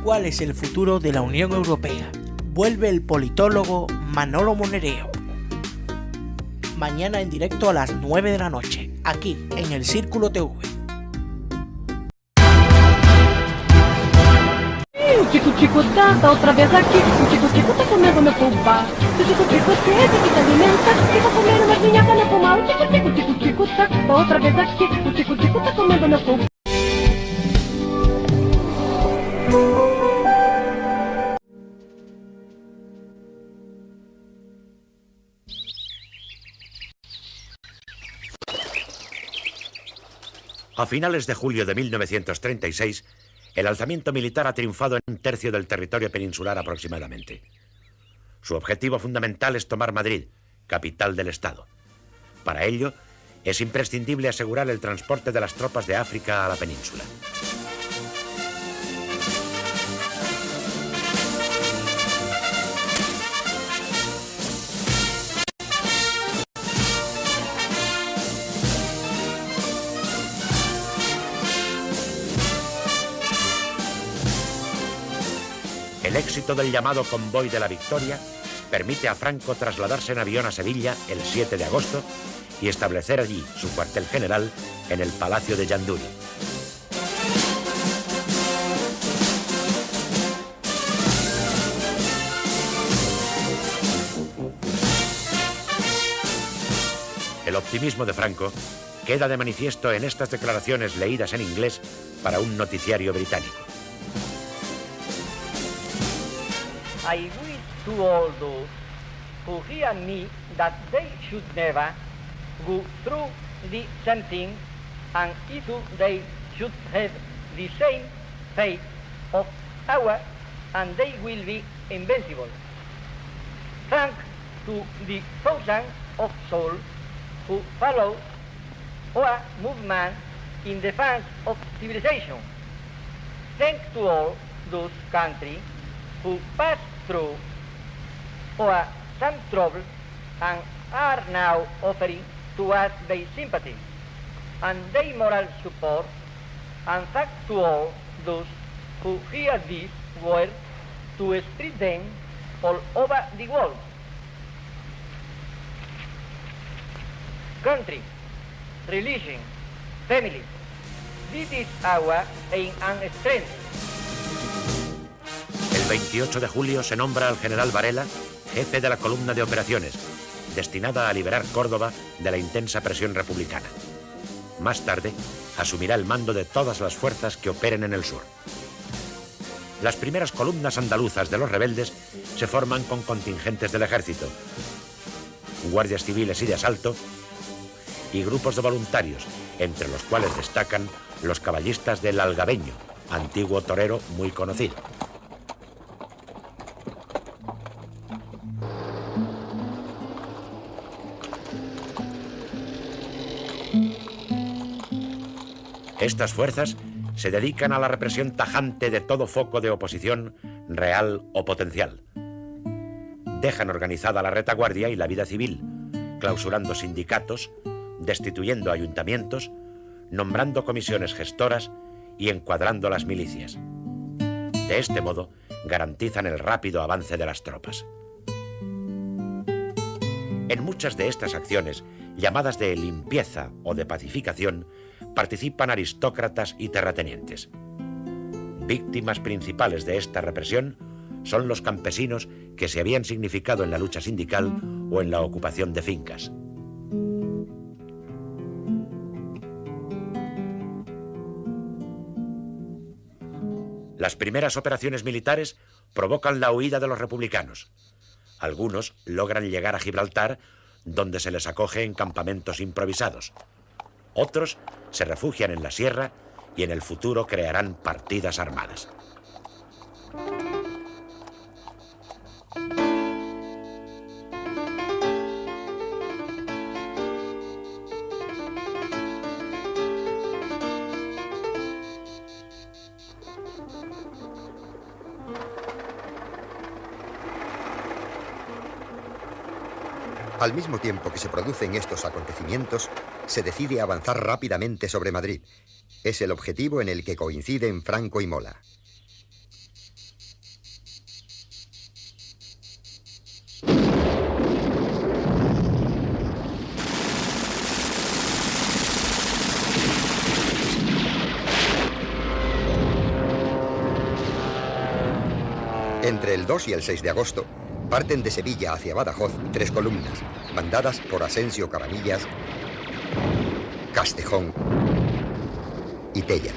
¿Cuál es el futuro de la Unión Europea? Vuelve el politólogo Manolo Monereo. Mañana en directo a las 9 de la noche, aquí en el Círculo TV. Tico-tico tá outra vez aqui. O tico-tico tá comendo meu pulpa. O tico-tico é esse que te alimenta. Fica comendo uma minhaca no pulmão. O tico-tico tá outra vez aqui. O tico-tico tá comendo meu pulpa. A finales de julio de 1936, el alzamiento militar ha triunfado en un tercio del territorio peninsular aproximadamente. Su objetivo fundamental es tomar Madrid, capital del Estado. Para ello, es imprescindible asegurar el transporte de las tropas de África a la península. El éxito del llamado Convoy de la Victoria permite a Franco trasladarse en avión a Sevilla el 7 de agosto y establecer allí su cuartel general en el Palacio de Jandury. El optimismo de Franco queda de manifiesto en estas declaraciones leídas en inglés para un noticiario británico. I wish to all those who hear me that they should never go through the same thing, and if they should have the same fate of ours, and they will be invincible. Thanks to the thousands of souls who follow our movement in defense of civilization. Thanks to all those countries who pass through or some trouble and are now offering to us their sympathy and their moral support, and thanks to all those who hear these words to spread them all over the world. Country, religion, family, this is our aim and strength. El 28 de julio se nombra al general Varela jefe de la columna de operaciones, destinada a liberar Córdoba de la intensa presión republicana. Más tarde, asumirá el mando de todas las fuerzas que operen en el sur. Las primeras columnas andaluzas de los rebeldes se forman con contingentes del ejército, guardias civiles y de asalto, y grupos de voluntarios, entre los cuales destacan los caballistas del Algabeño, antiguo torero muy conocido. Estas fuerzas se dedican a la represión tajante de todo foco de oposición, real o potencial. Dejan organizada la retaguardia y la vida civil, clausurando sindicatos, destituyendo ayuntamientos, nombrando comisiones gestoras y encuadrando las milicias. De este modo, garantizan el rápido avance de las tropas. En muchas de estas acciones, llamadas de limpieza o de pacificación, participan aristócratas y terratenientes. Víctimas principales de esta represión son los campesinos que se habían significado en la lucha sindical o en la ocupación de fincas. Las primeras operaciones militares provocan la huida de los republicanos. Algunos logran llegar a Gibraltar, donde se les acoge en campamentos improvisados. Otros se refugian en la sierra y en el futuro crearán partidas armadas. Al mismo tiempo que se producen estos acontecimientos, se decide avanzar rápidamente sobre Madrid. Es el objetivo en el que coinciden Franco y Mola. Entre el 2 y el 6 de agosto, parten de Sevilla hacia Badajoz 3 columnas, mandadas por Asensio Cabanillas, Castejón y Tella.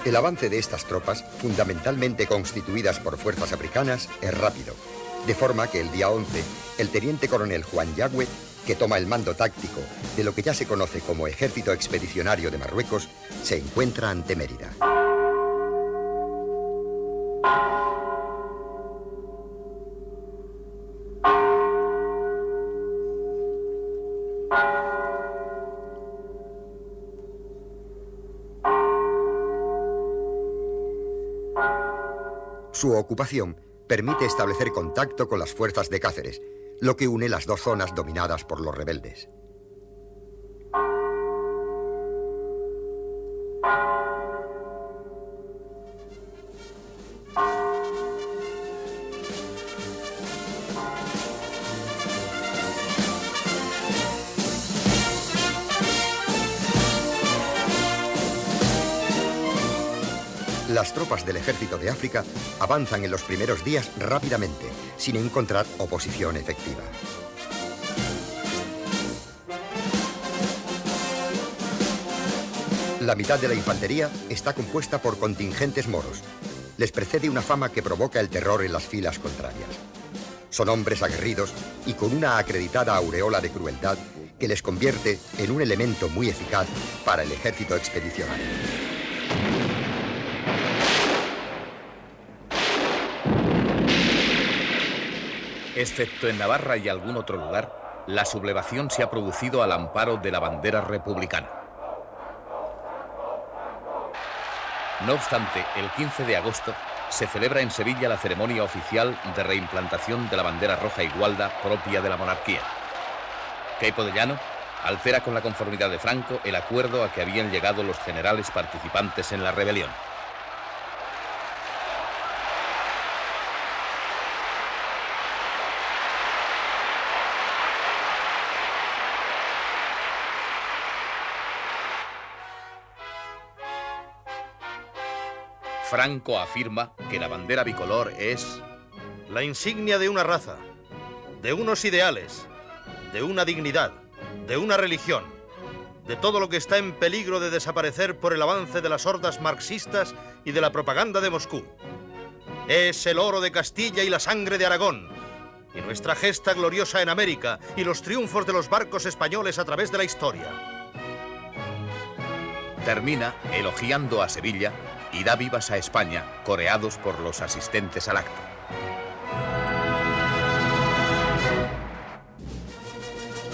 El avance de estas tropas, fundamentalmente constituidas por fuerzas africanas, es rápido, de forma que el día 11, el teniente coronel Juan Yagüe, que toma el mando táctico de lo que ya se conoce como Ejército Expedicionario de Marruecos, se encuentra ante Mérida. Su ocupación permite establecer contacto con las fuerzas de Cáceres, lo que une las dos zonas dominadas por los rebeldes. Las tropas del Ejército de África avanzan en los primeros días rápidamente, sin encontrar oposición efectiva. La mitad de la infantería está compuesta por contingentes moros. Les precede una fama que provoca el terror en las filas contrarias. Son hombres aguerridos y con una acreditada aureola de crueldad que les convierte en un elemento muy eficaz para el ejército expedicionario. Excepto en Navarra y algún otro lugar, la sublevación se ha producido al amparo de la bandera republicana. No obstante, el 15 de agosto se celebra en Sevilla la ceremonia oficial de reimplantación de la bandera roja y gualda propia de la monarquía. Queipo de Llano altera con la conformidad de Franco el acuerdo a que habían llegado los generales participantes en la rebelión. Franco afirma que la bandera bicolor es la insignia de una raza, de unos ideales, de una dignidad, de una religión, de todo lo que está en peligro de desaparecer por el avance de las hordas marxistas y de la propaganda de Moscú. Es el oro de Castilla y la sangre de Aragón, y nuestra gesta gloriosa en América y los triunfos de los barcos españoles a través de la historia. Termina elogiando a Sevilla y da vivas a España, coreados por los asistentes al acto.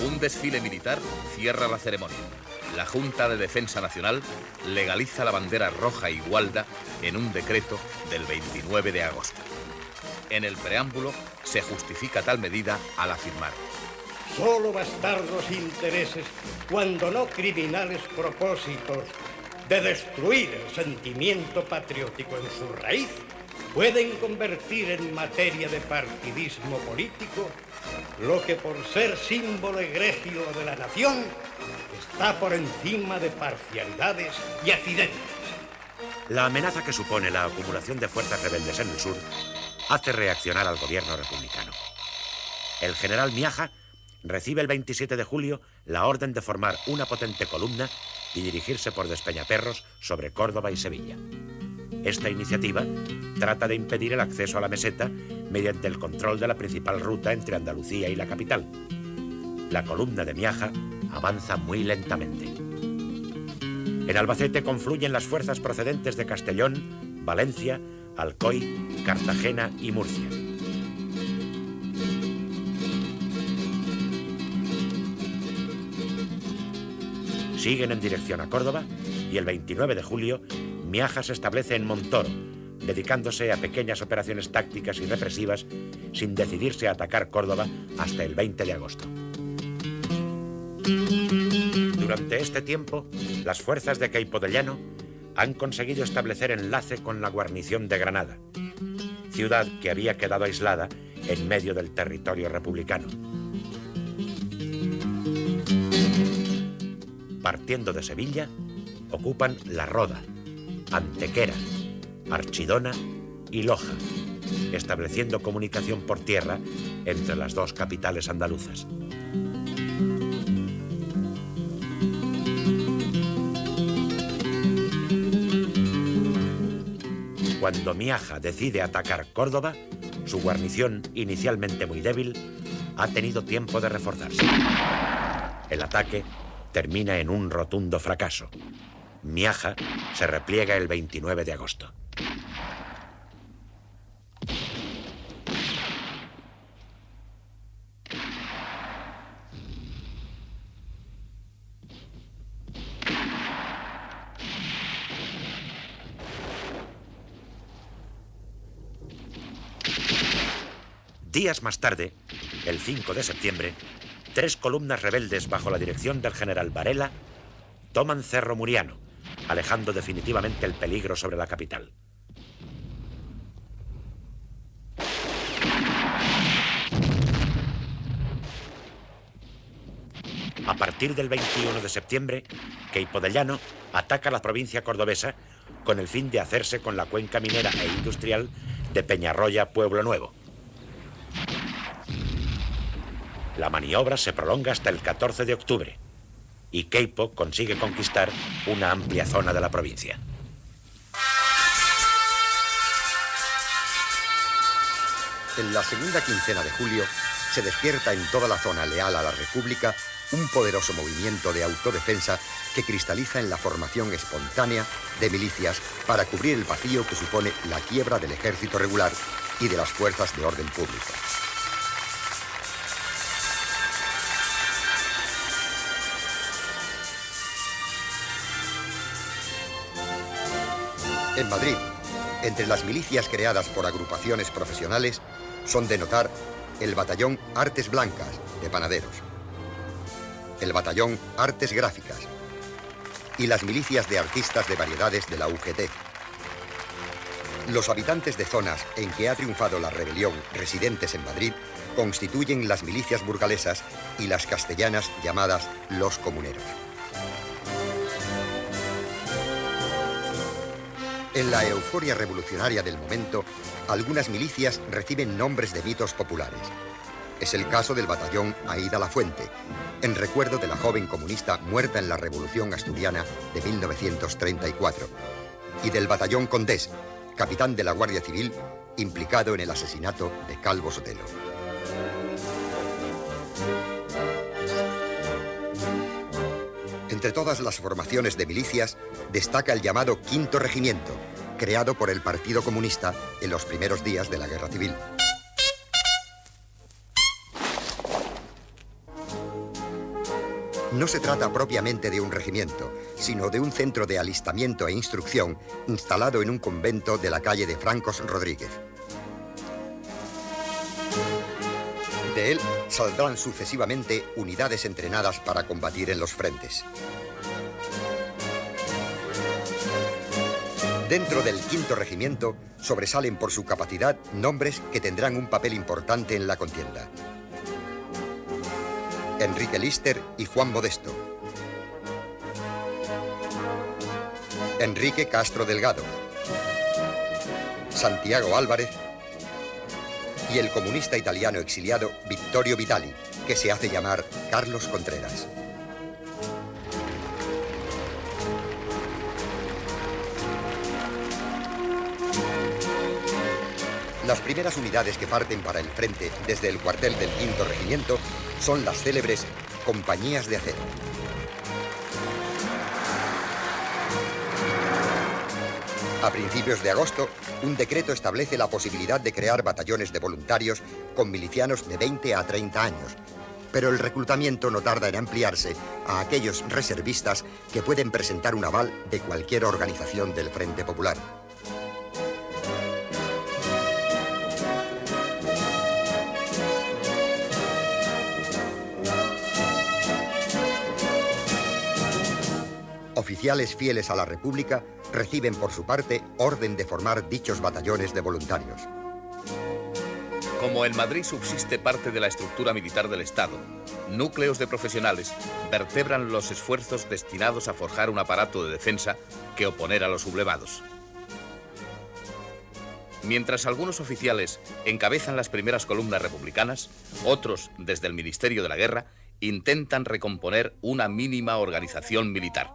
Un desfile militar cierra la ceremonia. La Junta de Defensa Nacional legaliza la bandera roja y gualda en un decreto del 29 de agosto. En el preámbulo se justifica tal medida al afirmar: solo bastardos intereses, cuando no criminales propósitos, de destruir el sentimiento patriótico en su raíz, pueden convertir en materia de partidismo político lo que por ser símbolo egregio de la nación está por encima de parcialidades y accidentes. La amenaza que supone la acumulación de fuerzas rebeldes en el sur hace reaccionar al gobierno republicano. El general Miaja recibe el 27 de julio la orden de formar una potente columna y dirigirse por Despeñaperros sobre Córdoba y Sevilla. Esta iniciativa trata de impedir el acceso a la meseta mediante el control de la principal ruta entre Andalucía y la capital. La columna de Miaja avanza muy lentamente. En Albacete confluyen las fuerzas procedentes de Castellón, Valencia, Alcoy, Cartagena y Murcia. Siguen en dirección a Córdoba y el 29 de julio Miaja se establece en Montoro, dedicándose a pequeñas operaciones tácticas y represivas sin decidirse a atacar Córdoba hasta el 20 de agosto. Durante este tiempo, las fuerzas de Queipo de Llano han conseguido establecer enlace con la guarnición de Granada, ciudad que había quedado aislada en medio del territorio republicano. Partiendo de Sevilla, ocupan La Roda, Antequera, Archidona y Loja, estableciendo comunicación por tierra entre las dos capitales andaluzas. Cuando Miaja decide atacar Córdoba, su guarnición, inicialmente muy débil, ha tenido tiempo de reforzarse. El ataque termina en un rotundo fracaso. Miaja se repliega el 29 de agosto. Días más tarde, el 5 de septiembre, 3 columnas rebeldes bajo la dirección del general Varela toman Cerro Muriano, alejando definitivamente el peligro sobre la capital. A partir del 21 de septiembre, Queipo de Llano ataca la provincia cordobesa con el fin de hacerse con la cuenca minera e industrial de Peñarroya-Pueblo Nuevo. La maniobra se prolonga hasta el 14 de octubre y Queipo consigue conquistar una amplia zona de la provincia. En la segunda quincena de julio se despierta en toda la zona leal a la República un poderoso movimiento de autodefensa que cristaliza en la formación espontánea de milicias para cubrir el vacío que supone la quiebra del ejército regular y de las fuerzas de orden público. En Madrid, entre las milicias creadas por agrupaciones profesionales, son de notar el Batallón Artes Blancas, de panaderos, el Batallón Artes Gráficas y las milicias de artistas de variedades de la UGT. Los habitantes de zonas en que ha triunfado la rebelión residentes en Madrid constituyen las milicias burgalesas y las castellanas llamadas los comuneros. En la euforia revolucionaria del momento, algunas milicias reciben nombres de mitos populares. Es el caso del batallón Aída Lafuente, en recuerdo de la joven comunista muerta en la Revolución Asturiana de 1934, y del batallón Condés, capitán de la Guardia Civil, implicado en el asesinato de Calvo Sotelo. Entre todas las formaciones de milicias, destaca el llamado Quinto Regimiento, creado por el Partido Comunista en los primeros días de la Guerra Civil. No se trata propiamente de un regimiento, sino de un centro de alistamiento e instrucción instalado en un convento de la calle de Francos Rodríguez. De él saldrán sucesivamente unidades entrenadas para combatir en los frentes. Dentro del Quinto Regimiento sobresalen por su capacidad nombres que tendrán un papel importante en la contienda. Enrique Lister y Juan Modesto. Enrique Castro Delgado. Santiago Álvarez. Y el comunista italiano exiliado Vittorio Vitali, que se hace llamar Carlos Contreras. Las primeras unidades que parten para el frente desde el cuartel del Quinto Regimiento son las célebres Compañías de Acero. A principios de agosto, un decreto establece la posibilidad de crear batallones de voluntarios con milicianos de 20 a 30 años, pero el reclutamiento no tarda en ampliarse a aquellos reservistas que pueden presentar un aval de cualquier organización del Frente Popular. oficiales fieles a la República reciben por su parte orden de formar dichos batallones de voluntarios. Como en Madrid subsiste parte de la estructura militar del Estado, núcleos de profesionales vertebran los esfuerzos destinados a forjar un aparato de defensa que oponer a los sublevados. Mientras algunos oficiales encabezan las primeras columnas republicanas, otros, desde el Ministerio de la Guerra, intentan recomponer una mínima organización militar.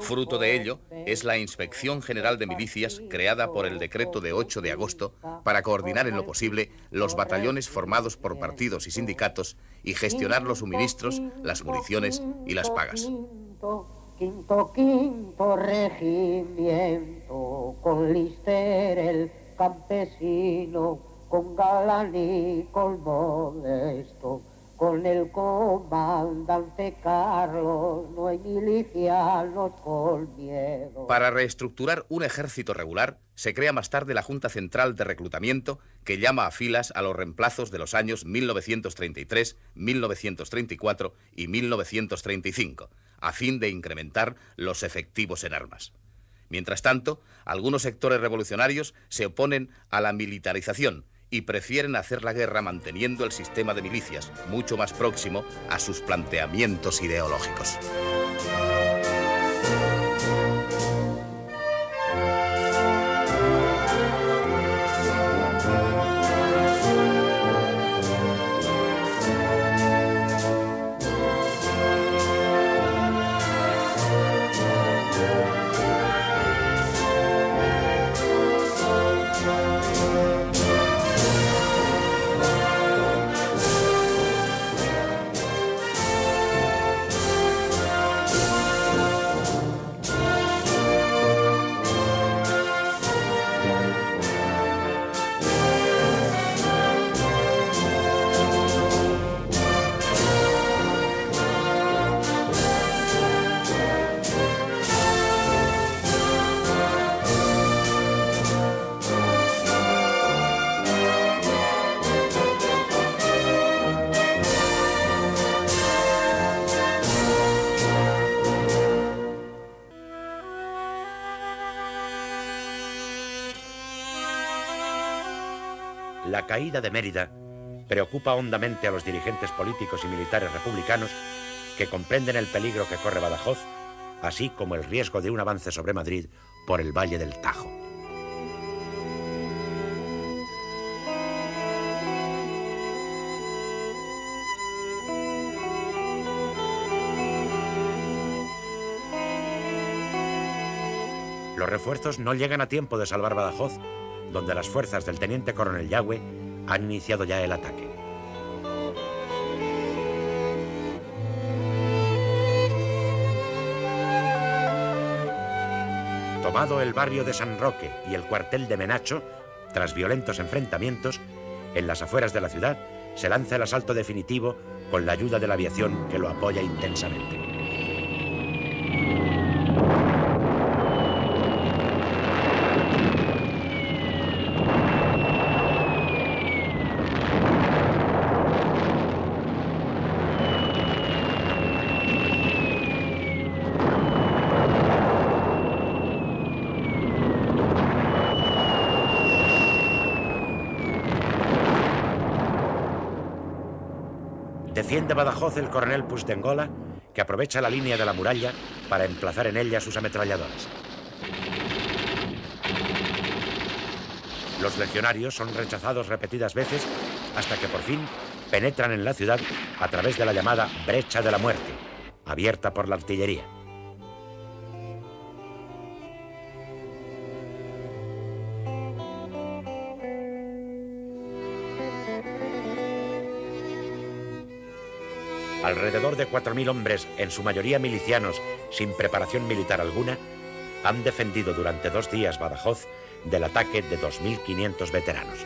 Fruto de ello es la Inspección General de Milicias creada por el decreto de 8 de agosto para coordinar en lo posible los batallones formados por partidos y sindicatos y gestionar los suministros, las municiones y las pagas. Quinto regimiento, con Lister el campesino, con Galán y con Modesto, con el comandante Carlos, no hay milicianos con miedo. Para reestructurar un ejército regular, se crea más tarde la Junta Central de Reclutamiento, que llama a filas a los reemplazos de los años 1933, 1934 y 1935, a fin de incrementar los efectivos en armas. Mientras tanto, algunos sectores revolucionarios se oponen a la militarización y prefieren hacer la guerra manteniendo el sistema de milicias mucho más próximo a sus planteamientos ideológicos. La caída de Mérida preocupa hondamente a los dirigentes políticos y militares republicanos que comprenden el peligro que corre Badajoz, así como el riesgo de un avance sobre Madrid por el Valle del Tajo. Los refuerzos no llegan a tiempo de salvar Badajoz, donde las fuerzas del teniente coronel Yagüe han iniciado ya el ataque. Tomado el barrio de San Roque y el cuartel de Menacho, tras violentos enfrentamientos, en las afueras de la ciudad se lanza el asalto definitivo con la ayuda de la aviación que lo apoya intensamente. Defiende Badajoz el coronel Puigdengola, que aprovecha la línea de la muralla para emplazar en ella sus ametralladoras. Los legionarios son rechazados repetidas veces hasta que por fin penetran en la ciudad a través de la llamada Brecha de la Muerte, abierta por la artillería. Alrededor de 4.000 hombres, en su mayoría milicianos, sin preparación militar alguna, han defendido durante 2 días Badajoz del ataque de 2.500 veteranos.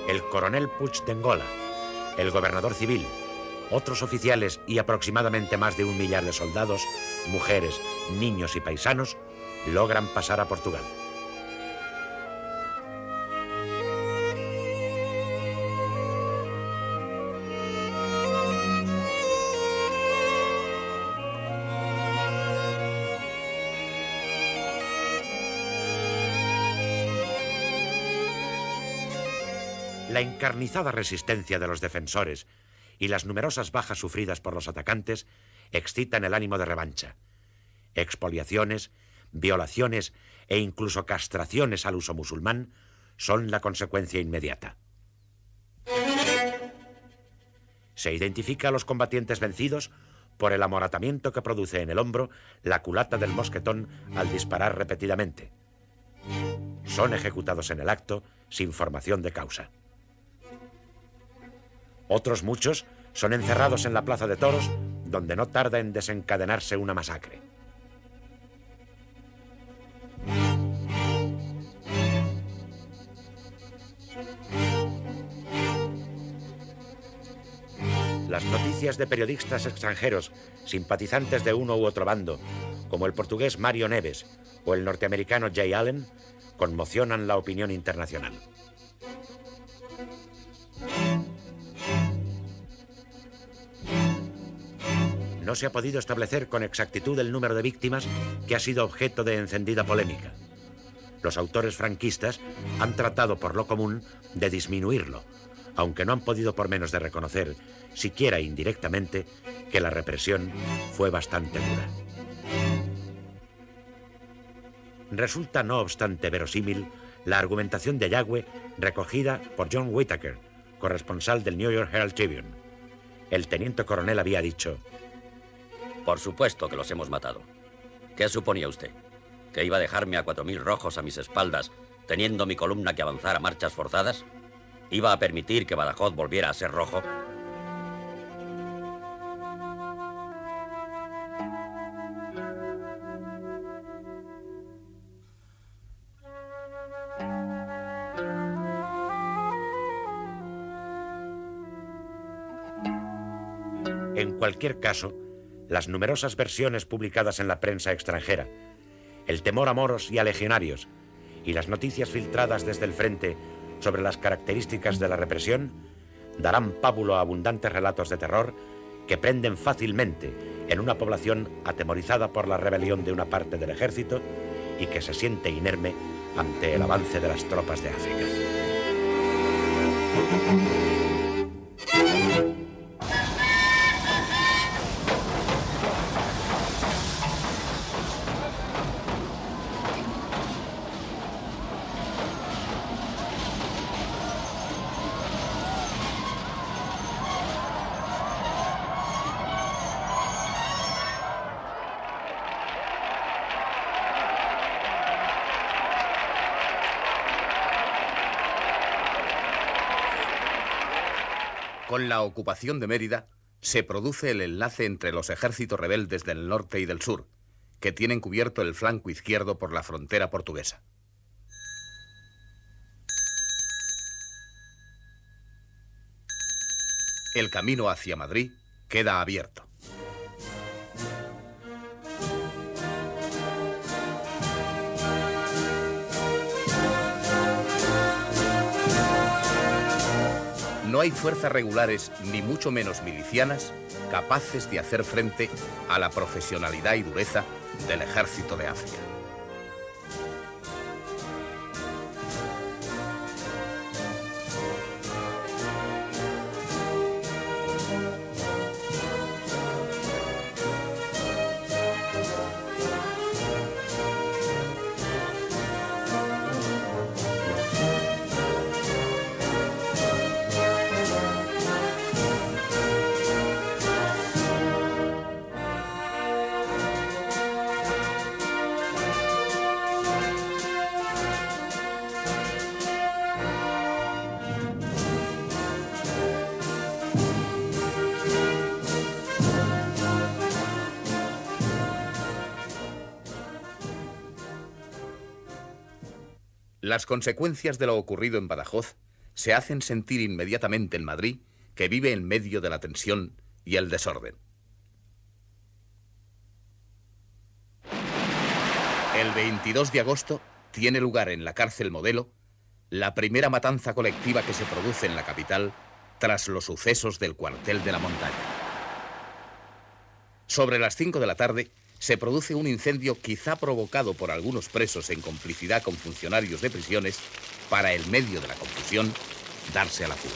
El coronel Puigdengola, el gobernador civil, otros oficiales y aproximadamente más de 1 millar de soldados, mujeres, niños y paisanos logran pasar a Portugal. La encarnizada resistencia de los defensores y las numerosas bajas sufridas por los atacantes excitan el ánimo de revancha. Expoliaciones, violaciones e incluso castraciones al uso musulmán son la consecuencia inmediata. Se identifica a los combatientes vencidos por el amoratamiento que produce en el hombro la culata del mosquetón al disparar repetidamente. Son ejecutados en el acto sin formación de causa. Otros muchos son encerrados en la plaza de toros, donde no tarda en desencadenarse una masacre. Las noticias de periodistas extranjeros simpatizantes de uno u otro bando, como el portugués Mario Neves o el norteamericano Jay Allen, conmocionan la opinión internacional. No se ha podido establecer con exactitud el número de víctimas que ha sido objeto de encendida polémica. Los autores franquistas han tratado por lo común de disminuirlo, aunque no han podido por menos de reconocer, siquiera indirectamente, que la represión fue bastante dura. Resulta, no obstante, verosímil la argumentación de Yagüe recogida por John Whitaker, corresponsal del New York Herald Tribune. El teniente coronel había dicho: por supuesto que los hemos matado. ¿Qué suponía usted? ¿Que iba a dejarme a 4.000 rojos a mis espaldas, teniendo mi columna que avanzar a marchas forzadas? ¿Iba a permitir que Badajoz volviera a ser rojo? En cualquier caso, las numerosas versiones publicadas en la prensa extranjera, el temor a moros y a legionarios y las noticias filtradas desde el frente sobre las características de la represión darán pábulo a abundantes relatos de terror que prenden fácilmente en una población atemorizada por la rebelión de una parte del ejército y que se siente inerme ante el avance de las tropas de África. Con la ocupación de Mérida, se produce el enlace entre los ejércitos rebeldes del norte y del sur, que tienen cubierto el flanco izquierdo por la frontera portuguesa. El camino hacia Madrid queda abierto. No hay fuerzas regulares, ni mucho menos milicianas, capaces de hacer frente a la profesionalidad y dureza del ejército de África. Las consecuencias de lo ocurrido en Badajoz se hacen sentir inmediatamente en Madrid, que vive en medio de la tensión y el desorden. El 22 de agosto tiene lugar en la cárcel Modelo la primera matanza colectiva que se produce en la capital tras los sucesos del cuartel de la Montaña. Sobre las 5 de la tarde se produce un incendio quizá provocado por algunos presos en complicidad con funcionarios de prisiones para, en medio de la confusión, darse a la fuga.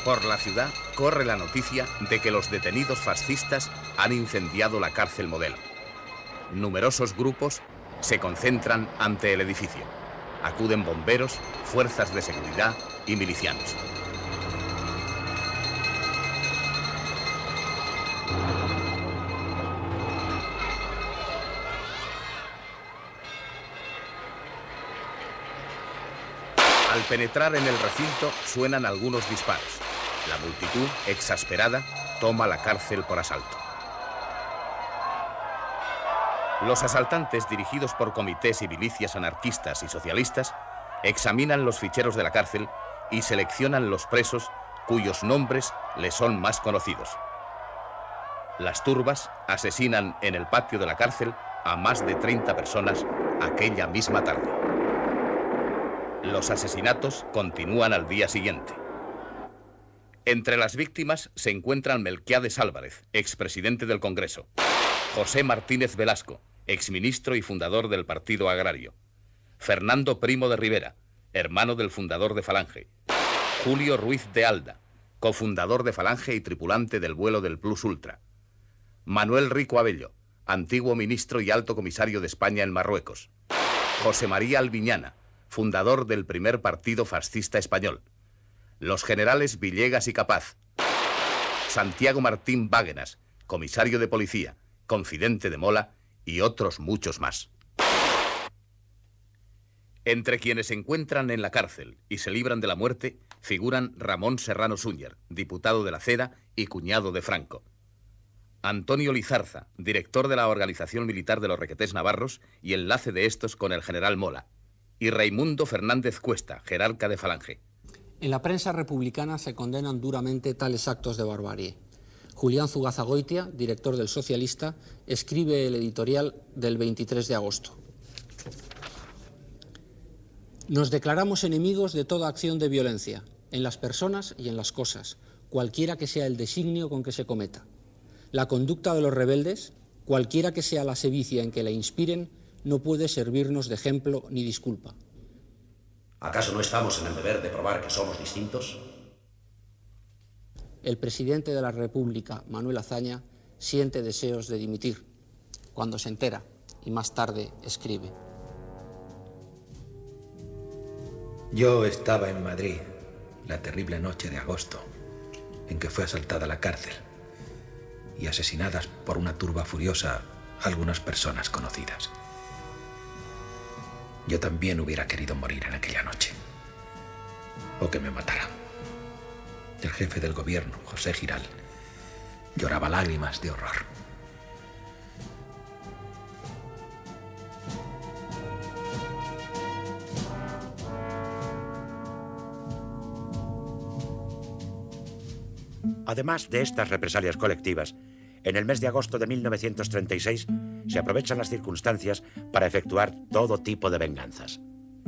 Por la ciudad corre la noticia de que los detenidos fascistas han incendiado la cárcel Modelo. Numerosos grupos se concentran ante el edificio. Acuden bomberos, fuerzas de seguridad y milicianos. Al penetrar en el recinto suenan algunos disparos. La multitud, exasperada, toma la cárcel por asalto. Los asaltantes, dirigidos por comités y milicias anarquistas y socialistas, examinan los ficheros de la cárcel y seleccionan los presos cuyos nombres les son más conocidos. Las turbas asesinan en el patio de la cárcel a más de 30 personas aquella misma tarde. Los asesinatos continúan al día siguiente. Entre las víctimas se encuentran Melquiades Álvarez, expresidente del Congreso, José Martínez Velasco, exministro y fundador del Partido Agrario, Fernando Primo de Rivera, hermano del fundador de Falange, Julio Ruiz de Alda, cofundador de Falange y tripulante del vuelo del Plus Ultra, Manuel Rico Abello, antiguo ministro y alto comisario de España en Marruecos, José María Albiñana, fundador del primer partido fascista español, los generales Villegas y Capaz, Santiago Martín Báguenas, comisario de policía, confidente de Mola y otros muchos más. Entre quienes se encuentran en la cárcel y se libran de la muerte figuran Ramón Serrano Súñer, diputado de la CEDA y cuñado de Franco, Antonio Lizarza, director de la Organización Militar de los Requetés Navarros y enlace de estos con el general Mola, y Raimundo Fernández Cuesta, jerarca de Falange. En la prensa republicana se condenan duramente tales actos de barbarie. Julián Zugazagoitia, director del Socialista, escribe el editorial del 23 de agosto. Nos declaramos enemigos de toda acción de violencia, en las personas y en las cosas, cualquiera que sea el designio con que se cometa. La conducta de los rebeldes, cualquiera que sea la sevicia en que la inspiren, no puede servirnos de ejemplo ni disculpa. ¿Acaso no estamos en el deber de probar que somos distintos? El presidente de la República, Manuel Azaña, siente deseos de dimitir, cuando se entera, y más tarde escribe. Yo estaba en Madrid la terrible noche de agosto, en que fue asaltada la cárcel y asesinadas por una turba furiosa algunas personas conocidas. Yo también hubiera querido morir en aquella noche, o que me mataran. El jefe del gobierno, José Giral, lloraba lágrimas de horror. Además de estas represalias colectivas, en el mes de agosto de 1936 se aprovechan las circunstancias para efectuar todo tipo de venganzas.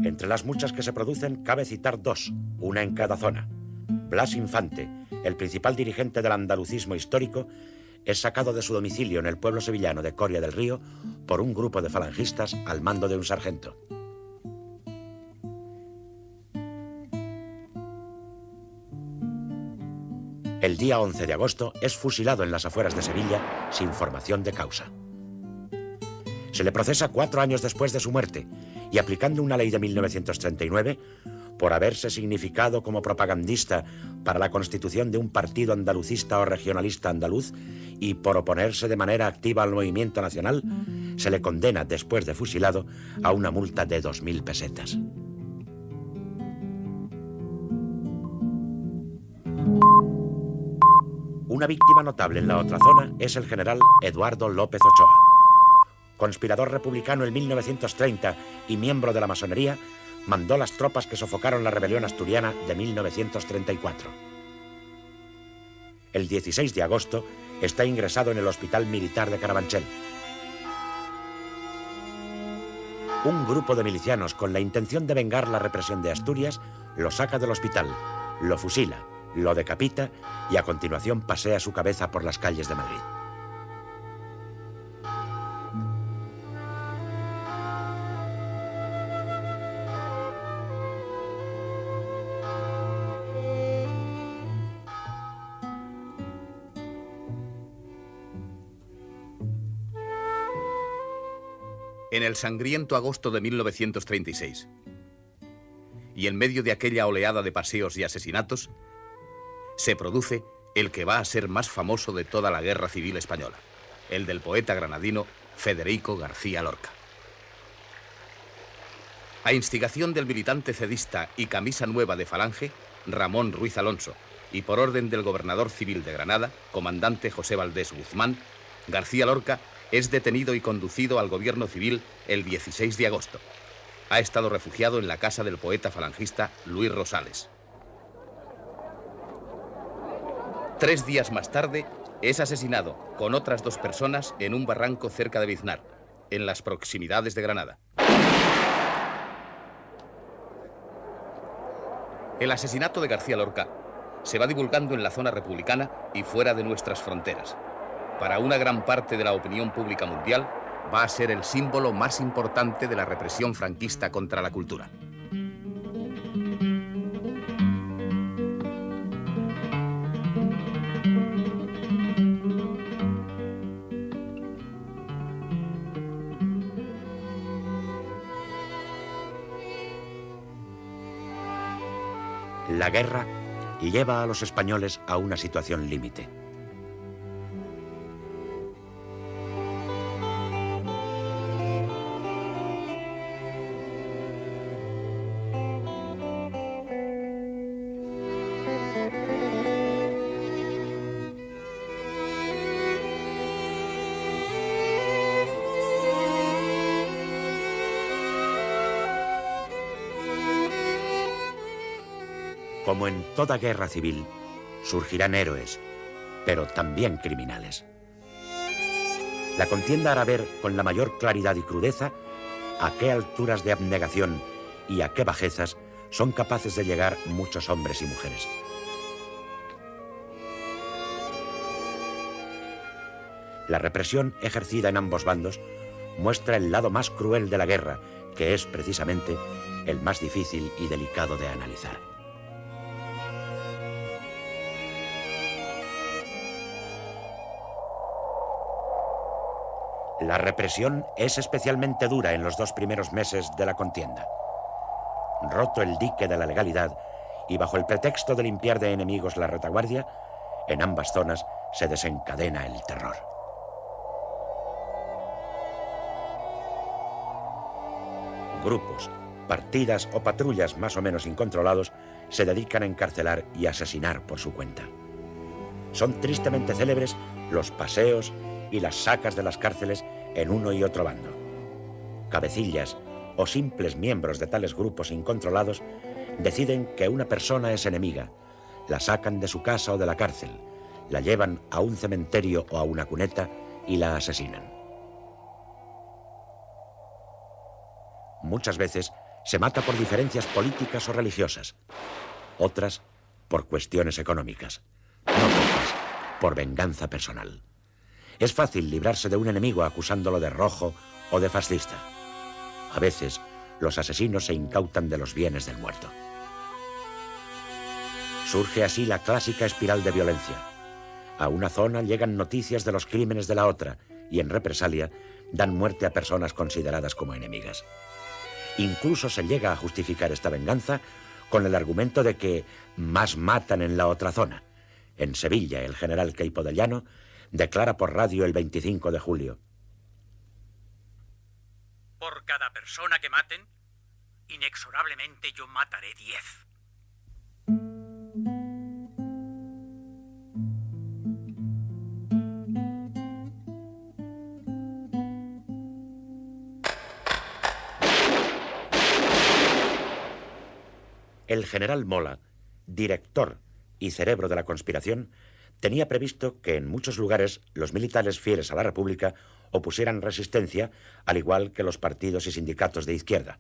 Entre las muchas que se producen cabe citar dos, una en cada zona. Blas Infante, el principal dirigente del andalucismo histórico, es sacado de su domicilio en el pueblo sevillano de Coria del Río por un grupo de falangistas al mando de un sargento. El día 11 de agosto es fusilado en las afueras de Sevilla sin formación de causa. Se le procesa 4 años después de su muerte y aplicando una ley de 1939 por haberse significado como propagandista para la constitución de un partido andalucista o regionalista andaluz y por oponerse de manera activa al movimiento nacional, se le condena después de fusilado a una multa de 2.000 pesetas. Una víctima notable en la otra zona es el general Eduardo López Ochoa. Conspirador republicano en 1930 y miembro de la masonería, mandó las tropas que sofocaron la rebelión asturiana de 1934. El 16 de agosto está ingresado en el Hospital Militar de Carabanchel. Un grupo de milicianos con la intención de vengar la represión de Asturias lo saca del hospital, lo fusila, lo decapita y a continuación pasea su cabeza por las calles de Madrid. En el sangriento agosto de 1936, y en medio de aquella oleada de paseos y asesinatos, se produce el que va a ser más famoso de toda la Guerra Civil Española, el del poeta granadino Federico García Lorca. A instigación del militante cedista y camisa nueva de Falange, Ramón Ruiz Alonso, y por orden del gobernador civil de Granada, comandante José Valdés Guzmán, García Lorca es detenido y conducido al gobierno civil el 16 de agosto. Ha estado refugiado en la casa del poeta falangista Luis Rosales. 3 días más tarde, es asesinado con otras 2 personas en un barranco cerca de Biznar, en las proximidades de Granada. El asesinato de García Lorca se va divulgando en la zona republicana y fuera de nuestras fronteras. Para una gran parte de la opinión pública mundial, va a ser el símbolo más importante de la represión franquista contra la cultura. La guerra lleva a los españoles a una situación límite. Como en toda guerra civil, surgirán héroes, pero también criminales. La contienda hará ver con la mayor claridad y crudeza a qué alturas de abnegación y a qué bajezas son capaces de llegar muchos hombres y mujeres. La represión ejercida en ambos bandos muestra el lado más cruel de la guerra, que es precisamente el más difícil y delicado de analizar. La represión es especialmente dura en los 2 primeros meses de la contienda. Roto el dique de la legalidad y bajo el pretexto de limpiar de enemigos la retaguardia, en ambas zonas se desencadena el terror. Grupos, partidas o patrullas más o menos incontrolados se dedican a encarcelar y asesinar por su cuenta. Son tristemente célebres los paseos y las sacas de las cárceles en uno y otro bando. Cabecillas o simples miembros de tales grupos incontrolados deciden que una persona es enemiga, la sacan de su casa o de la cárcel, la llevan a un cementerio o a una cuneta y la asesinan. Muchas veces se mata por diferencias políticas o religiosas, otras por cuestiones económicas, no pocas por venganza personal. Es fácil librarse de un enemigo acusándolo de rojo o de fascista. A veces, los asesinos se incautan de los bienes del muerto. Surge así la clásica espiral de violencia. A una zona llegan noticias de los crímenes de la otra y en represalia dan muerte a personas consideradas como enemigas. Incluso se llega a justificar esta venganza con el argumento de que más matan en la otra zona. En Sevilla, el general Queipo de Llano declara por radio el 25 de julio. Por cada persona que maten, inexorablemente yo mataré 10. El general Mola, director y cerebro de la conspiración, tenía previsto que en muchos lugares los militares fieles a la República opusieran resistencia, al igual que los partidos y sindicatos de izquierda.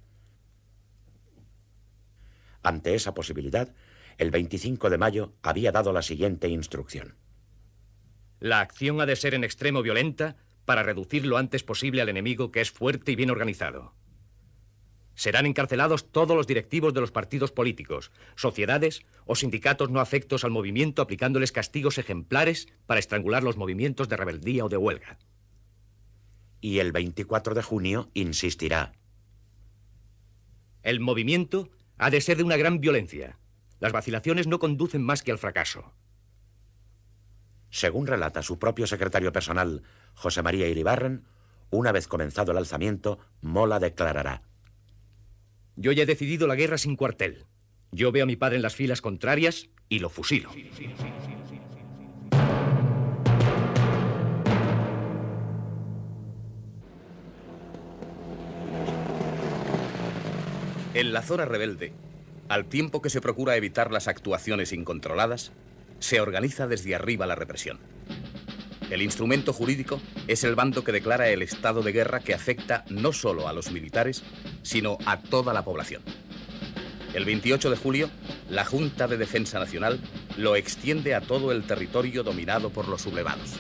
Ante esa posibilidad, el 25 de mayo había dado la siguiente instrucción. La acción ha de ser en extremo violenta para reducir lo antes posible al enemigo, que es fuerte y bien organizado. Serán encarcelados todos los directivos de los partidos políticos, sociedades o sindicatos no afectos al movimiento, aplicándoles castigos ejemplares para estrangular los movimientos de rebeldía o de huelga. y el 24 de junio insistirá. El movimiento ha de ser de una gran violencia. Las vacilaciones no conducen más que al fracaso. Según relata su propio secretario personal, José María Iribarren, una vez comenzado el alzamiento, Mola declarará: Yo ya he decidido la guerra sin cuartel. Yo veo a mi padre en las filas contrarias y lo fusilo. En la zona rebelde, al tiempo que se procura evitar las actuaciones incontroladas, se organiza desde arriba la represión. El instrumento jurídico es el bando que declara el estado de guerra que afecta no solo a los militares, sino a toda la población. El 28 de julio, la Junta de Defensa Nacional lo extiende a todo el territorio dominado por los sublevados.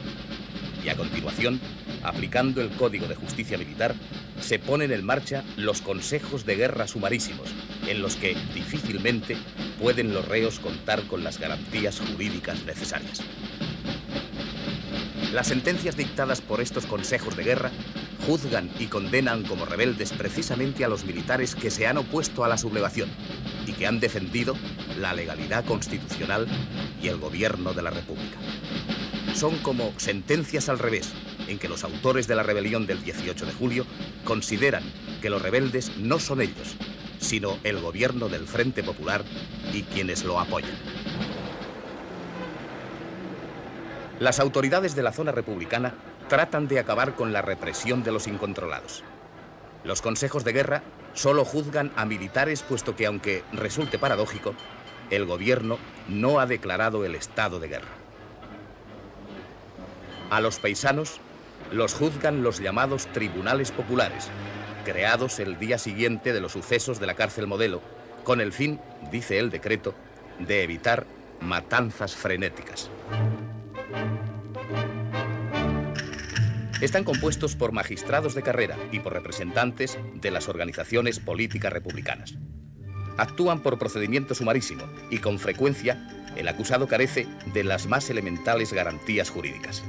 Y a continuación, aplicando el Código de Justicia Militar, se ponen en marcha los consejos de guerra sumarísimos, en los que difícilmente pueden los reos contar con las garantías jurídicas necesarias. Las sentencias dictadas por estos consejos de guerra juzgan y condenan como rebeldes precisamente a los militares que se han opuesto a la sublevación y que han defendido la legalidad constitucional y el gobierno de la República. Son como sentencias al revés, en que los autores de la rebelión del 18 de julio consideran que los rebeldes no son ellos, sino el gobierno del Frente Popular y quienes lo apoyan. Las autoridades de la zona republicana tratan de acabar con la represión de los incontrolados. Los consejos de guerra solo juzgan a militares, puesto que, aunque resulte paradójico, el gobierno no ha declarado el estado de guerra. A los paisanos los juzgan los llamados tribunales populares, creados el día siguiente de los sucesos de la cárcel Modelo, con el fin, dice el decreto, de evitar matanzas frenéticas. Están compuestos por magistrados de carrera y por representantes de las organizaciones políticas republicanas. Actúan por procedimiento sumarísimo y con frecuencia el acusado carece de las más elementales garantías jurídicas.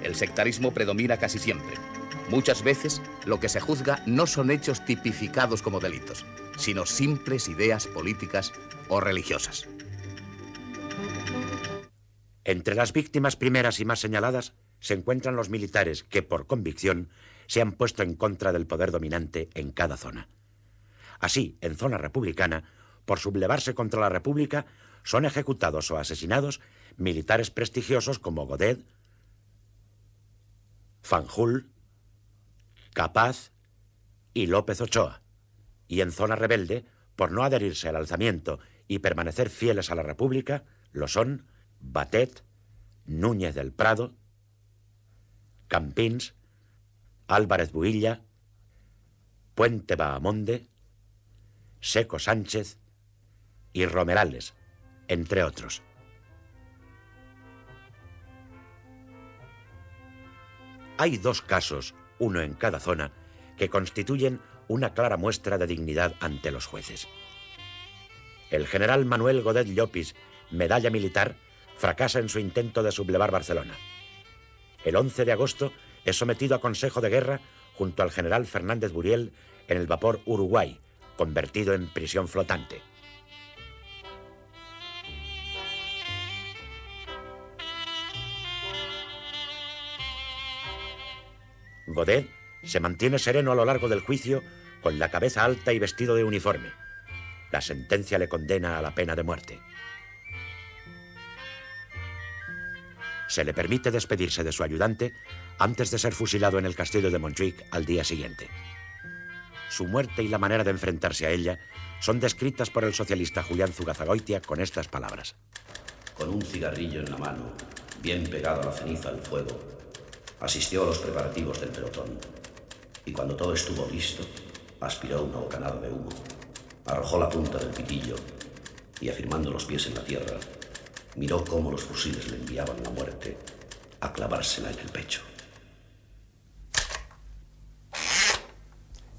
El sectarismo predomina casi siempre. Muchas veces lo que se juzga no son hechos tipificados como delitos, sino simples ideas políticas o religiosas. Entre las víctimas primeras y más señaladas se encuentran los militares que, por convicción, se han puesto en contra del poder dominante en cada zona. Así, en zona republicana, por sublevarse contra la República, son ejecutados o asesinados militares prestigiosos como Godet, Fanjul, Capaz y López Ochoa. Y en zona rebelde, por no adherirse al alzamiento y permanecer fieles a la República, lo son Batet, Núñez del Prado, Campins, Álvarez Builla, Puente Bahamonde, Seco Sánchez y Romerales, entre otros. Hay dos casos, uno en cada zona, que constituyen una clara muestra de dignidad ante los jueces. El general Manuel Godet Llopis, medalla militar, fracasa en su intento de sublevar Barcelona. El 11 de agosto es sometido a consejo de guerra junto al general Fernández Buriel en el vapor Uruguay, convertido en prisión flotante. Godet se mantiene sereno a lo largo del juicio, con la cabeza alta y vestido de uniforme. La sentencia le condena a la pena de muerte. Se le permite despedirse de su ayudante antes de ser fusilado en el castillo de Montjuic al día siguiente. Su muerte y la manera de enfrentarse a ella son descritas por el socialista Julián Zugazagoitia con estas palabras. Con un cigarrillo en la mano, bien pegado a la ceniza al fuego, asistió a los preparativos del pelotón y cuando todo estuvo listo, aspiró una bocanada de humo, arrojó la punta del pitillo y, afirmando los pies en la tierra, miró cómo los fusiles le enviaban la muerte a clavársela en el pecho.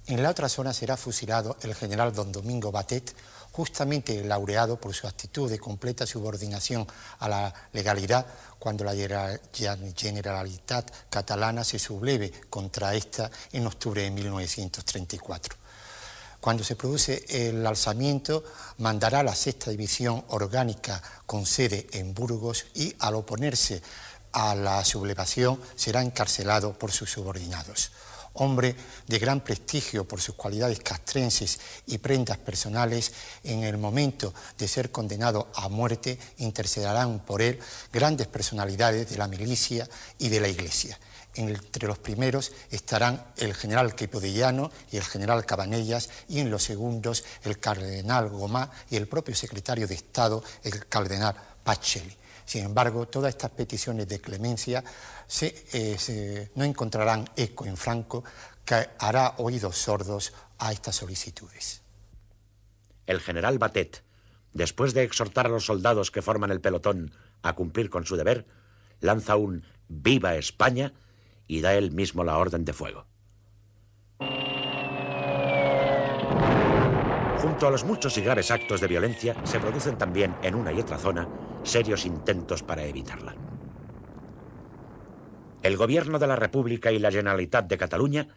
En la otra zona será fusilado el general don Domingo Batet, justamente laureado por su actitud de completa subordinación a la legalidad cuando la Generalitat catalana se subleve contra esta en octubre de 1934. Cuando se produce el alzamiento, mandará la 6ª División Orgánica con sede en Burgos y, al oponerse a la sublevación, será encarcelado por sus subordinados. Hombre de gran prestigio por sus cualidades castrenses y prendas personales, en el momento de ser condenado a muerte intercederán por él grandes personalidades de la milicia y de la Iglesia. Entre los primeros estarán el general Queipodellano y el general Cabanellas, y en los segundos el cardenal Gomá y el propio secretario de Estado, el cardenal Pacelli. Sin embargo, todas estas peticiones de clemencia no encontrarán eco en Franco, que hará oídos sordos a estas solicitudes. El general Batet, después de exhortar a los soldados que forman el pelotón a cumplir con su deber, lanza un «Viva España» y da él mismo la orden de fuego. Junto a los muchos y graves actos de violencia, se producen también en una y otra zona serios intentos para evitarla. El Gobierno de la República y la Generalitat de Cataluña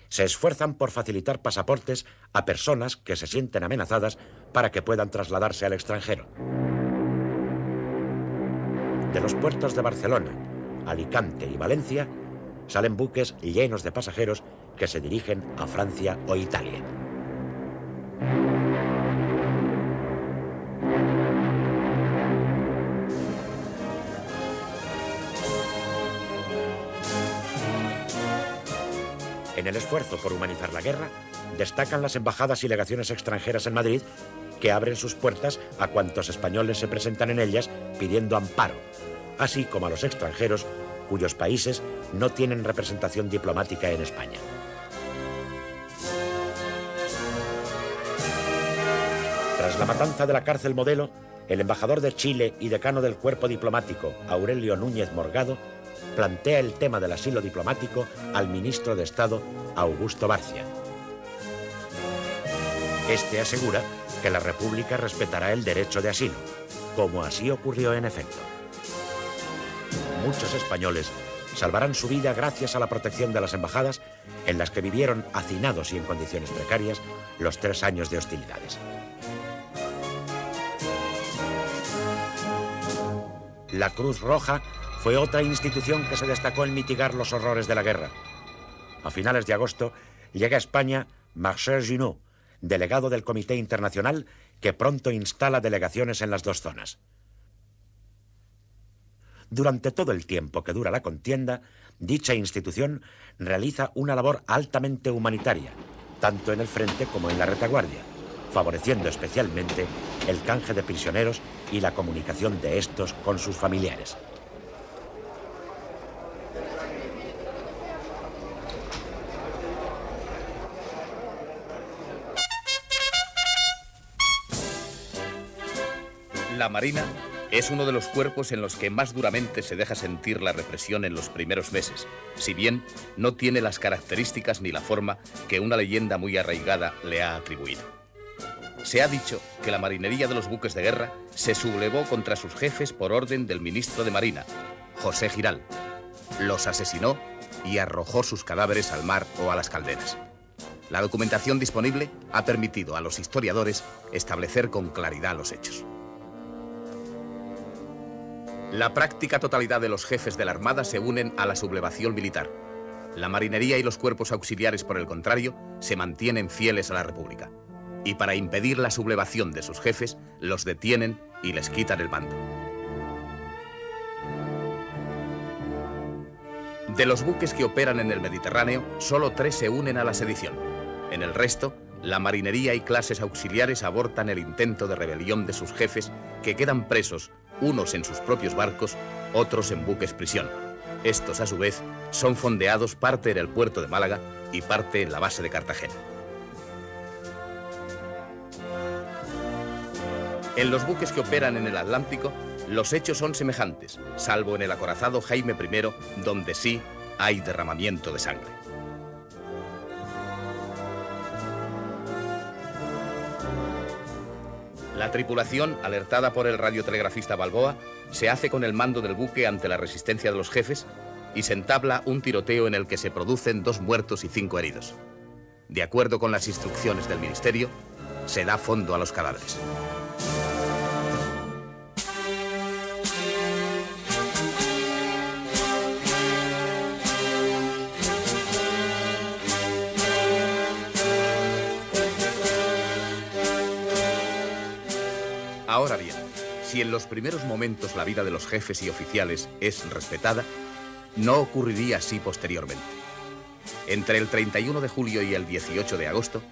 se esfuerzan por facilitar pasaportes a personas que se sienten amenazadas para que puedan trasladarse al extranjero. De los puertos de Barcelona, Alicante y Valencia salen buques llenos de pasajeros que se dirigen a Francia o Italia. En el esfuerzo por humanizar la guerra, destacan las embajadas y legaciones extranjeras en Madrid, que abren sus puertas a cuantos españoles se presentan en ellas pidiendo amparo, así como a los extranjeros cuyos países no tienen representación diplomática en España. Tras la matanza de la cárcel Modelo, el embajador de Chile y decano del cuerpo diplomático, Aurelio Núñez Morgado, plantea el tema del asilo diplomático al ministro de Estado, Augusto Bárcena. Este asegura que la República respetará el derecho de asilo, como así ocurrió en efecto. Muchos españoles salvarán su vida gracias a la protección de las embajadas, en las que vivieron hacinados y en condiciones precarias los 3 años de hostilidades. La Cruz Roja fue otra institución que se destacó en mitigar los horrores de la guerra. A finales de agosto llega a España Marcel Junot, delegado del Comité Internacional, que pronto instala delegaciones en las 2 zonas. Durante todo el tiempo que dura la contienda, dicha institución realiza una labor altamente humanitaria, tanto en el frente como en la retaguardia, favoreciendo especialmente el canje de prisioneros y la comunicación de estos con sus familiares. La Marina es uno de los cuerpos en los que más duramente se deja sentir la represión en los primeros meses, si bien no tiene las características ni la forma que una leyenda muy arraigada le ha atribuido. Se ha dicho que la marinería de los buques de guerra se sublevó contra sus jefes por orden del ministro de Marina, José Giral. Los asesinó y arrojó sus cadáveres al mar o a las calderas. La documentación disponible ha permitido a los historiadores establecer con claridad los hechos. La práctica totalidad de los jefes de la Armada se unen a la sublevación militar. La marinería y los cuerpos auxiliares, por el contrario, se mantienen fieles a la República. Y para impedir la sublevación de sus jefes, los detienen y les quitan el mando. De los buques que operan en el Mediterráneo, solo 3 se unen a la sedición. En el resto, la marinería y clases auxiliares abortan el intento de rebelión de sus jefes, que quedan presos, unos en sus propios barcos, otros en buques prisión. Estos, a su vez, son fondeados parte en el puerto de Málaga y parte en la base de Cartagena. En los buques que operan en el Atlántico, los hechos son semejantes, salvo en el acorazado Jaime I, donde sí hay derramamiento de sangre. La tripulación, alertada por el radiotelegrafista Balboa, se hace con el mando del buque ante la resistencia de los jefes y se entabla un tiroteo en el que se producen 2 muertos y 5 heridos. De acuerdo con las instrucciones del ministerio, se da fondo a los cadáveres. Ahora bien, si en los primeros momentos la vida de los jefes y oficiales es respetada, no ocurriría así posteriormente. Entre el 31 de julio y el 18 de agosto,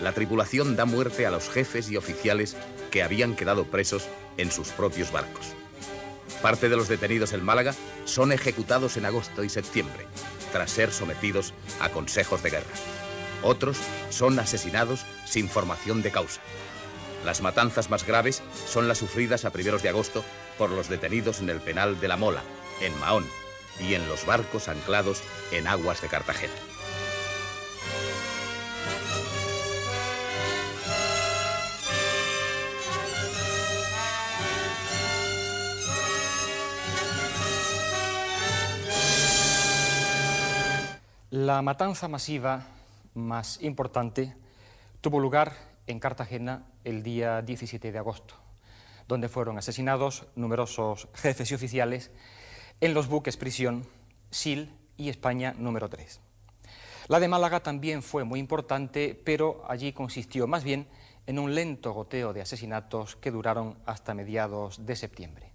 la tripulación da muerte a los jefes y oficiales que habían quedado presos en sus propios barcos. Parte de los detenidos en Málaga son ejecutados en agosto y septiembre, tras ser sometidos a consejos de guerra. Otros son asesinados sin formación de causa. Las matanzas más graves son las sufridas a primeros de agosto por los detenidos en el penal de La Mola, en Mahón, y en los barcos anclados en aguas de Cartagena. La matanza masiva más importante tuvo lugar en Cartagena el día 17 de agosto, donde fueron asesinados numerosos jefes y oficiales en los buques prisión Sil y España número 3. La de Málaga también fue muy importante, pero allí consistió más bien en un lento goteo de asesinatos que duraron hasta mediados de septiembre.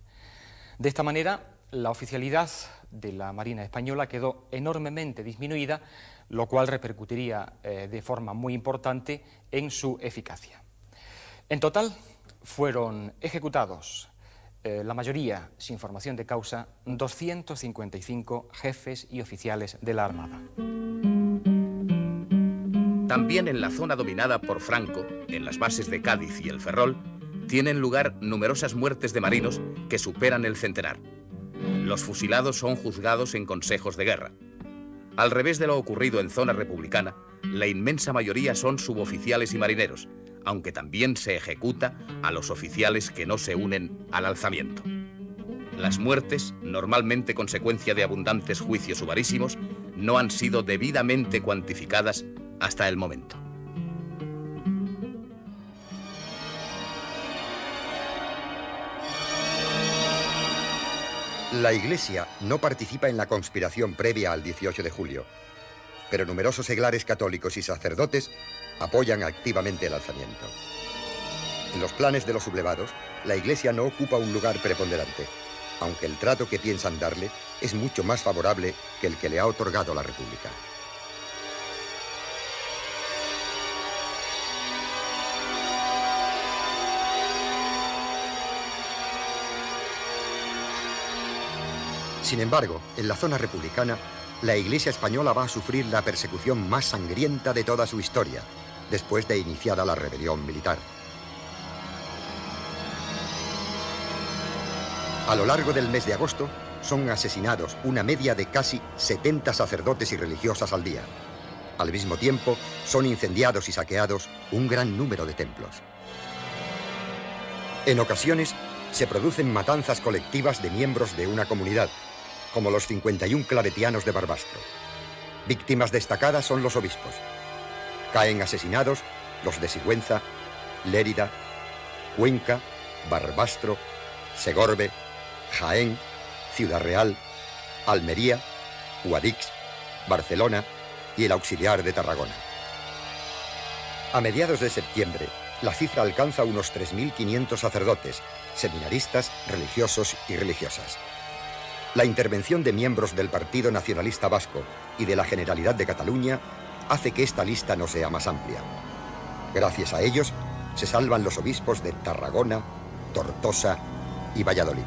De esta manera, la oficialidad de la Marina Española quedó enormemente disminuida, lo cual repercutiría de forma muy importante en su eficacia. En total, fueron ejecutados, la mayoría sin formación de causa, 255 jefes y oficiales de la Armada. También en la zona dominada por Franco, en las bases de Cádiz y el Ferrol, tienen lugar numerosas muertes de marinos que superan el centenar. Los fusilados son juzgados en consejos de guerra. Al revés de lo ocurrido en zona republicana, la inmensa mayoría son suboficiales y marineros, aunque también se ejecuta a los oficiales que no se unen al alzamiento. Las muertes, normalmente consecuencia de abundantes juicios sumarísimos, no han sido debidamente cuantificadas hasta el momento. La Iglesia no participa en la conspiración previa al 18 de julio, pero numerosos seglares católicos y sacerdotes apoyan activamente el alzamiento. En los planes de los sublevados, la Iglesia no ocupa un lugar preponderante, aunque el trato que piensan darle es mucho más favorable que el que le ha otorgado la República. Sin embargo, en la zona republicana, la Iglesia española va a sufrir la persecución más sangrienta de toda su historia, después de iniciada la rebelión militar. A lo largo del mes de agosto, son asesinados una media de casi 70 sacerdotes y religiosas al día. Al mismo tiempo, son incendiados y saqueados un gran número de templos. En ocasiones, se producen matanzas colectivas de miembros de una comunidad, como los 51 claretianos de Barbastro. Víctimas destacadas son los obispos. Caen asesinados los de Sigüenza, Lérida, Cuenca, Barbastro, Segorbe, Jaén, Ciudad Real, Almería, Guadix, Barcelona y el Auxiliar de Tarragona. A mediados de septiembre, la cifra alcanza unos 3.500 sacerdotes, seminaristas, religiosos y religiosas. La intervención de miembros del Partido Nacionalista Vasco y de la Generalidad de Cataluña hace que esta lista no sea más amplia. Gracias a ellos, se salvan los obispos de Tarragona, Tortosa y Valladolid.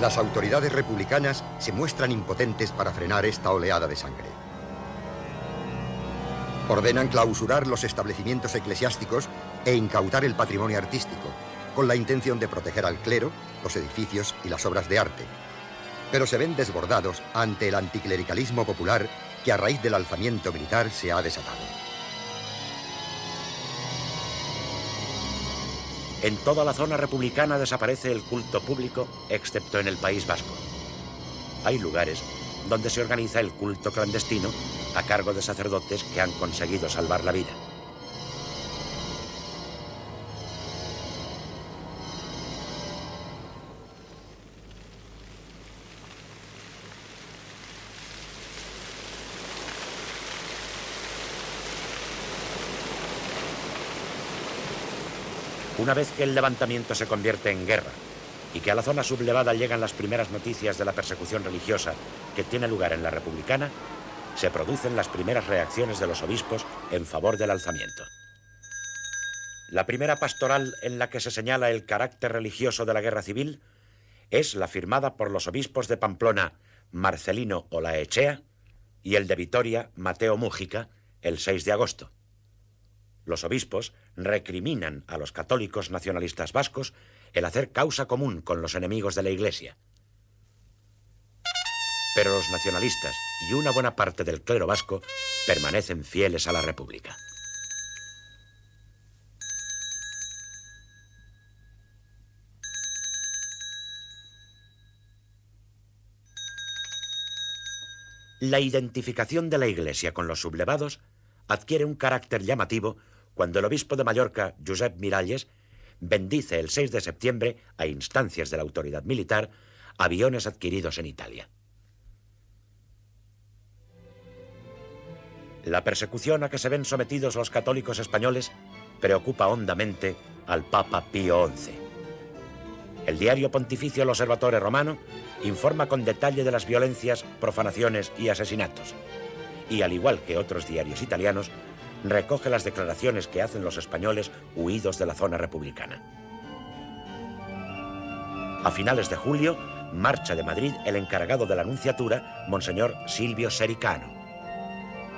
Las autoridades republicanas se muestran impotentes para frenar esta oleada de sangre. Ordenan clausurar los establecimientos eclesiásticos e incautar el patrimonio artístico, con la intención de proteger al clero, los edificios y las obras de arte. Pero se ven desbordados ante el anticlericalismo popular que a raíz del alzamiento militar se ha desatado. en toda la zona republicana desaparece el culto público, excepto en el País Vasco. Hay lugares donde se organiza el culto clandestino a cargo de sacerdotes que han conseguido salvar la vida. Una vez que el levantamiento se convierte en guerra y que a la zona sublevada llegan las primeras noticias de la persecución religiosa que tiene lugar en la Republicana, se producen las primeras reacciones de los obispos en favor del alzamiento. La primera pastoral en la que se señala el carácter religioso de la guerra civil es la firmada por los obispos de Pamplona, Marcelino Olaechea, y el de Vitoria, Mateo Mújica, el 6 de agosto. Los obispos recriminan a los católicos nacionalistas vascos el hacer causa común con los enemigos de la Iglesia. Pero los nacionalistas y una buena parte del clero vasco permanecen fieles a la República. La identificación de la Iglesia con los sublevados adquiere un carácter llamativo cuando el obispo de Mallorca, Josep Miralles, bendice el 6 de septiembre, a instancias de la autoridad militar, aviones adquiridos en Italia. La persecución a que se ven sometidos los católicos españoles preocupa hondamente al Papa Pío XI. El diario pontificio El Osservatore Romano informa con detalle de las violencias, profanaciones y asesinatos, y al igual que otros diarios italianos, recoge las declaraciones que hacen los españoles huidos de la zona republicana. A finales de julio, marcha de Madrid el encargado de la nunciatura, Monseñor Silvio Sericano.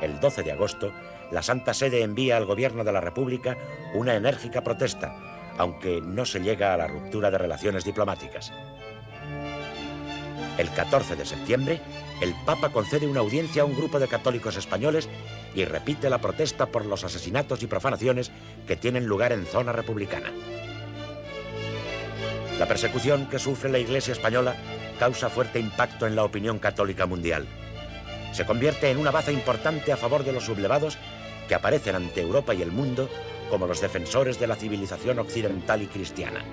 El 12 de agosto, la Santa Sede envía al Gobierno de la República una enérgica protesta, aunque no se llega a la ruptura de relaciones diplomáticas. El 14 de septiembre, el Papa concede una audiencia a un grupo de católicos españoles y repite la protesta por los asesinatos y profanaciones que tienen lugar en zona republicana. La persecución que sufre la Iglesia española causa fuerte impacto en la opinión católica mundial. Se convierte en una baza importante a favor de los sublevados que aparecen ante Europa y el mundo como los defensores de la civilización occidental y cristiana.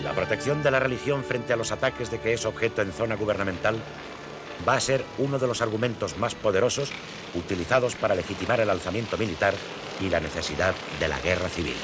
La protección de la religión frente a los ataques de que es objeto en zona gubernamental va a ser uno de los argumentos más poderosos utilizados para legitimar el alzamiento militar y la necesidad de la guerra civil.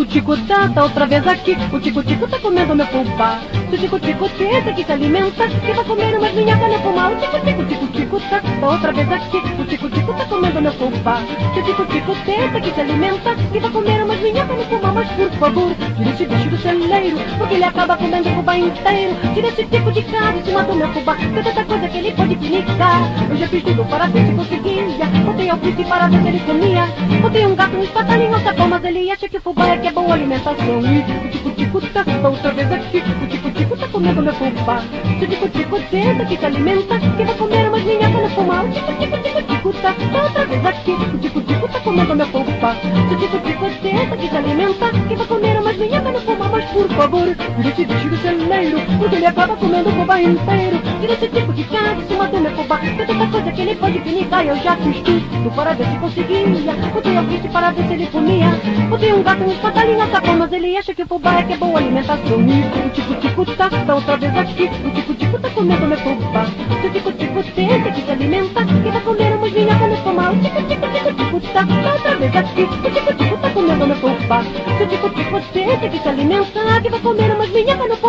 tico-tico tá outra vez aqui. O tico-tico tá comendo meu fubá. Se o tico-tico tenta que se alimenta, que vai comer umas minhacas no pomar. O tico-tico tá outra vez aqui. O tico-tico tá comendo meu fubá. Se o tico-tico tenta que se alimenta, que vai comer umas minhacas no pomar. Mas por favor, tira esse bicho do celeiro, porque ele acaba comendo o fubá inteiro. Tira esse tico de casa em cima do meu fubá. Tem tanta coisa que ele pode pinicar. Eu já fiz tudo para ver se conseguia. Botei alfice para ver se ele comia. Botei um gato, um espatalinho, um sapão, mas ele acha que o fubá é que é boa alimentação. E o tico-tico tá outra vez aqui. O tico-tico tá comendo meu fubá. Se o tico-tico tenta que se alimenta, que vai comer umas minhacas no fumar. O tico-tico tá outra vez aqui. O tico-tico tá comendo meu fubá. Se o tico-tico tenta que se alimenta, que vai comer umas minhacas no fumar. Mas por favor, tira esse bicho do celeiro, porque ele acaba comendo o fubá inteiro. Tira esse tipo de casa em cima do meu fubá. Tem tanta coisa que ele pode pinicar. Eu já fiz tudo para ver se conseguia. Botei alfice para ver se ele comia. Botei um gato, um espatalinho, um sapão, mas ele acha que o fubá é que é boa alimentação. E o tico-tico tá outra vez aqui. O tico-tico tá comendo meu fubá. Se o tico-tico tenta que se alimenta, que vai comer umas minhacas no fumar. O tico-tico tá outra vez aqui. O tico-tico tá comendo meu fubá. Se o tico-tico tenta que se alimenta, que vai comer umas minhacas no fumar.